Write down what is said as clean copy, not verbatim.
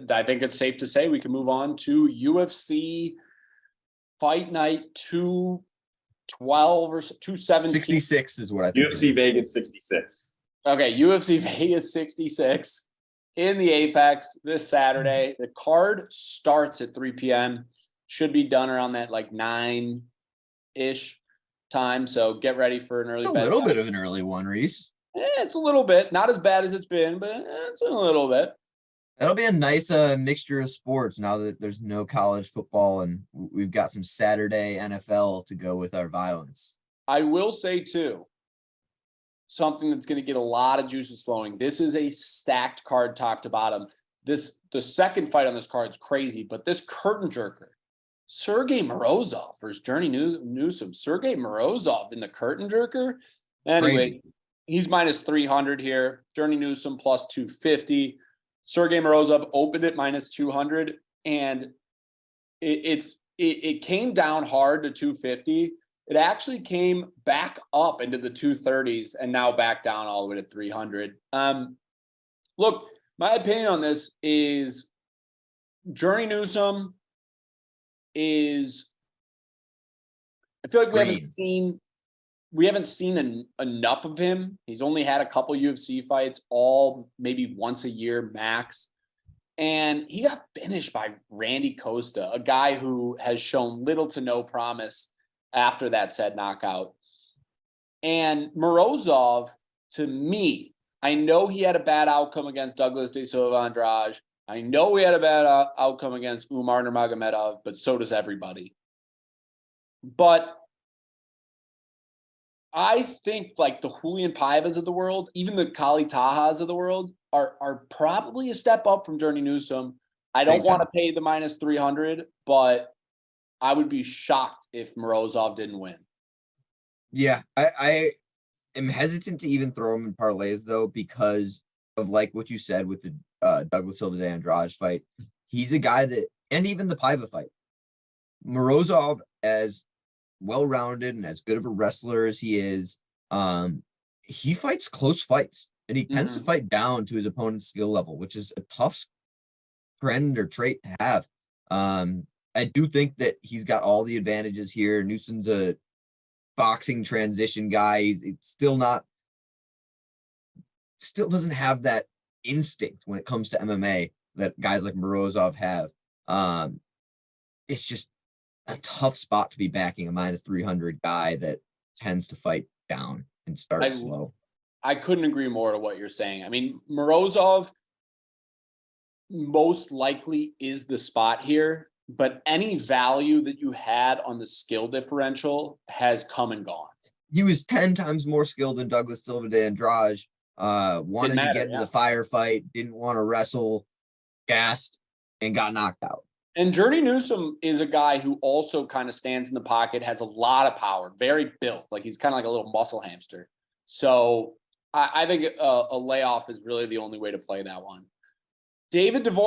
I think it's safe to say we can move on to UFC Fight Night 212 or 217. 66 is what I think. UFC Vegas 66. Okay, UFC Vegas 66 in the Apex this Saturday. The card starts at 3 p.m. Should be done around that like 9-ish time. So get ready for an early. It's a little bit of an early one, Reece. It's a little bit, not as bad as it's been, but it's a little bit. That'll be a nice mixture of sports now that there's no college football and we've got some Saturday NFL to go with our violence. I will say too, something that's going to get a lot of juices flowing. This is a stacked card top to bottom. The second fight on this card is crazy, but this curtain jerker, Sergey Morozov versus Journey Newson. Sergey Morozov in the curtain jerker. Anyway, Crazy. He's minus 300 here. Journey Newson plus 250. Sergey Morozov opened at minus 200, and it came down hard to 250. It actually came back up into the 230s and now back down all the way to 300. Look, my opinion on this is Journey Newson is, I feel like we haven't seen enough of him. He's only had a couple UFC fights, all maybe once a year max. And he got finished by Randy Costa, a guy who has shown little to no promise after that said knockout. And Morozov, to me, I know he had a bad outcome against Douglas De Silva Andrade. I know he had a bad outcome against Umar Nurmagomedov, but so does everybody. But I think like the Julian Paivas of the world, even the Kali Tajas of the world are probably a step up from Journey Newson. I don't want to pay the minus 300, but I would be shocked if Morozov didn't win. Yeah, I am hesitant to even throw him in parlays though, because of like what you said with the Douglas Silva de Andrade fight. He's a guy that, and even the Paiva fight, Morozov, as well-rounded and as good of a wrestler as he is, he fights close fights and he tends to fight down to his opponent's skill level, which is a tough trend or trait to have. I do think that he's got all the advantages here. Newson's a boxing transition guy. He's still doesn't have that instinct when it comes to MMA that guys like Morozov have. It's just a tough spot to be backing a minus 300 guy that tends to fight down and start slow. I couldn't agree more to what you're saying. I mean, Morozov most likely is the spot here, but any value that you had on the skill differential has come and gone. He was 10 times more skilled than Douglas Silva de Andrade. Wanted to get into the firefight, didn't want to wrestle, gassed, and got knocked out. And Journey Newson is a guy who also kind of stands in the pocket, has a lot of power, very built. Like he's kind of like a little muscle hamster. So I think a layoff is really the only way to play that one. David DeVore.